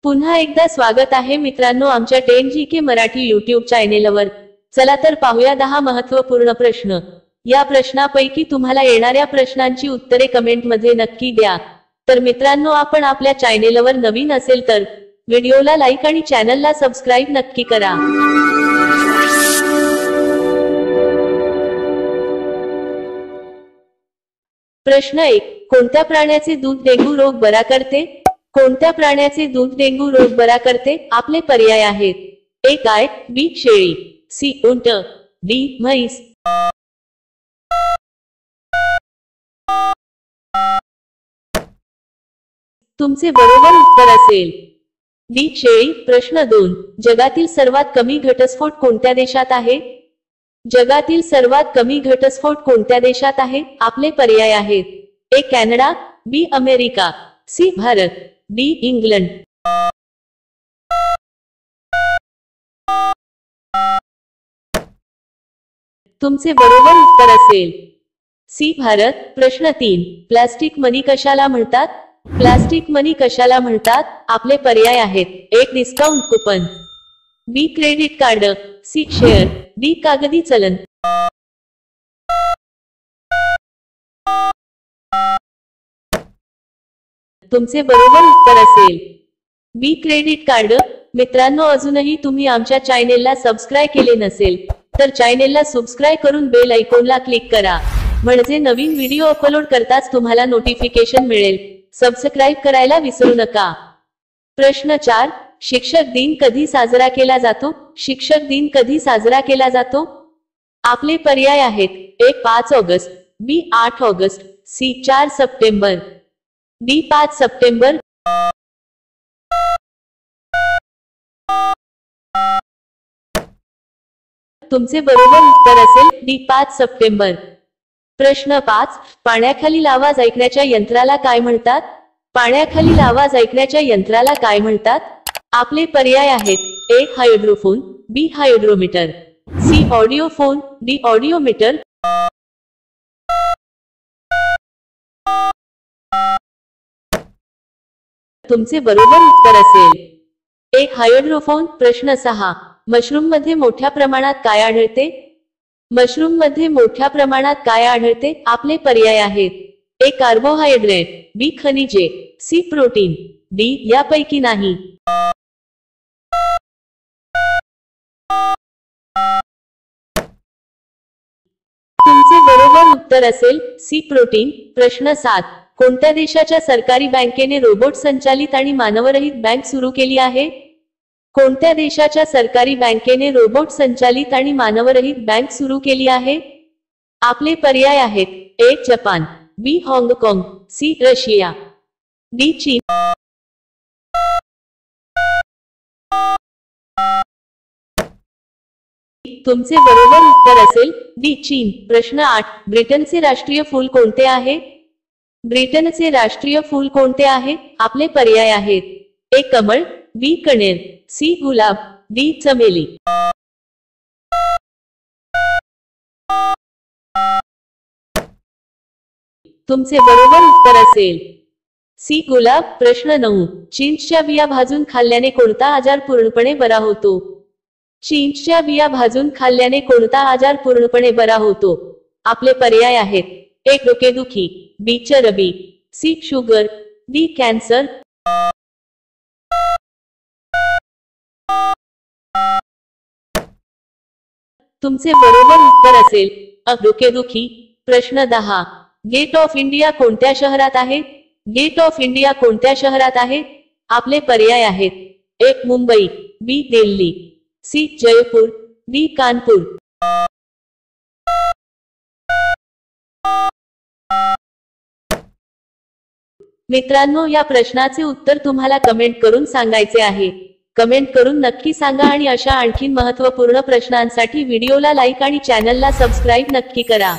पुन्हा एकदा स्वागत आहे मित्रांनो आमच्या 10GK मराठी यूट्यूब चॅनेलवर। चला तर पाहूया 10 महत्त्वपूर्ण प्रश्न। या प्रश्नापैकी तुम्हाला येणाऱ्या प्रश्नांची उत्तरे कमेंट मध्ये नक्की द्या। तर मित्रांनो आपण आपल्या चॅनेलवर नवीन असेल तर व्हिडिओला लाईक आणि चॅनलला सबस्क्राइब नक्की करा। प्रश्न 1, कोणत्या प्राण्याचे दूध डेंग्यू रोग बरा करते? कोणत्या प्राण्याचे दूध डेंग्यू रोग बरा करते? आपले पर्याय आहेत: ए गाय, बी शेळी, सी उंट, डी म्हैस। तुमचे बरोबर उत्तर असेल डी शेळी। प्रश्न 2, जगातील सर्वात कमी घटस्फोट कोणत्या देशात आहे? जगातील सर्वात कमी घटस्फोट कोणत्या देशात आहे? आपले पर्याय आहेत: A Canada, B America, C Bharat, D England. तुमचे बरोबर उत्तर असेल सी भारत। प्रश्न 3, प्लास्टिक मनी कशाला म्हणतात? प्लास्टिक मनी कशाला म्हणतात? आपले पर्याय आहेत: एक discount coupon, B credit card, C share, D कागदी चलन। तुमचे बरोबर उत्तर असेल बी क्रेडिट कार्ड। मित्रांनो अजूनही तुम्ही आमच्या चॅनेलला सबस्क्राइब केले नसेल तर चॅनेलला सबस्क्राइब करून बेल आयकॉनला क्लिक करा, म्हणजे नवीन व्हिडिओ अपलोड करताच तुम्हाला नोटिफिकेशन मिळेल। सबस्क्राइब करायला विसरू नका। प्रश्न 4, शिक्षक दिन कधी साजरा केला जातो? शिक्षक दिन कधी साजरा केला जातो? आपले पर्याय आहेत: a 5 August, b 8 August, c 4 September, d 5 September. तुमचे बरोबर उत्तर असेल डी 5 सप्टेंबर। प्रश्न 5, पाण्याखालील आवाज ऐकण्याच्या यंत्राला काय म्हणतात? पाण्याखालील आवाज ऐकण्याच्या यंत्राला काय म्हणतात? आपले पर्याय आहेत: ए हायड्रोफोन, बी हायड्रोमीटर, सी ऑडिओफोन, डी ऑडिओमीटर। तुमचे बरोबर उत्तर असेल ए हायड्रोफोन। प्रश्न 6, मशरूम मध्ये मोठ्या प्रमाणात काय आढळते? मशरूम मध्ये मोठ्या प्रमाणात काय आढळते? आपले पर्याय आहेत: ए कार्बोहायड्रेट, बी खनिजे, सी प्रोटीन, डी यापैकी नाही। तुमचे बरोबर उत्तर असेल सी प्रोटीन। प्रश्न 7, कोणत्या देशाच्या सरकारी बँकेने रोबोट संचालित आणि मानवरहित बँक सुरू केली आहे? कोणत्या देशाच्या सरकारी बँकेने रोबोट संचालित आणि मानवरहित बँक सुरू केली आहे? आपले पर्याय आहेत: ए जपान, बी हाँगकाँग, सी रशिया, डी चीन। तुमचे बरोबर उत्तर असेल डी चीन। प्रश्न 8, ब्रिटनचे राष्ट्रीय फूल कोणते आहे? ब्रिटनचे राष्ट्रीय फूल कोणते आहे? आपले पर्याय आहेत: ए कमळ, बी कणेर, सी गुलाब, डी चमेली। तुमचे बरोबर उत्तर असेल सी गुलाब। प्रश्न 9, चींचच्या बिया भाजून खाल्ल्याने कोणता आजार पूर्णपणे बरा होतो? चींचच्या बिया भाजून खाल्ल्याने कोणता आजार पूर्णपणे बरा होतो? आपले पर्याय आहेत: ए डोकेदुखी, बी चरबी, सी शुगर, डी कॅन्सर। तुमचे बरोबर उत्तर असेल अ डोकेदुखी। प्रश्न 10, गेट ऑफ इंडिया कोणत्या शहरात आहे? गेट ऑफ इंडिया कोणत्या शहरात आहे? आपले पर्याय आहेत: ए मुंबई, बी दिल्ली, सी जयपूर, डी कानपूर। मित्रांनो या प्रश्नाचे उत्तर तुम्हाला कमेंट करून सांगायचे आहे। कमेंट करून नक्की सांगा आणि अशा आणखीन महत्त्वपूर्ण प्रश्नांसाठी व्हिडिओला लाईक आणि चॅनलला सबस्क्राइब नक्की करा।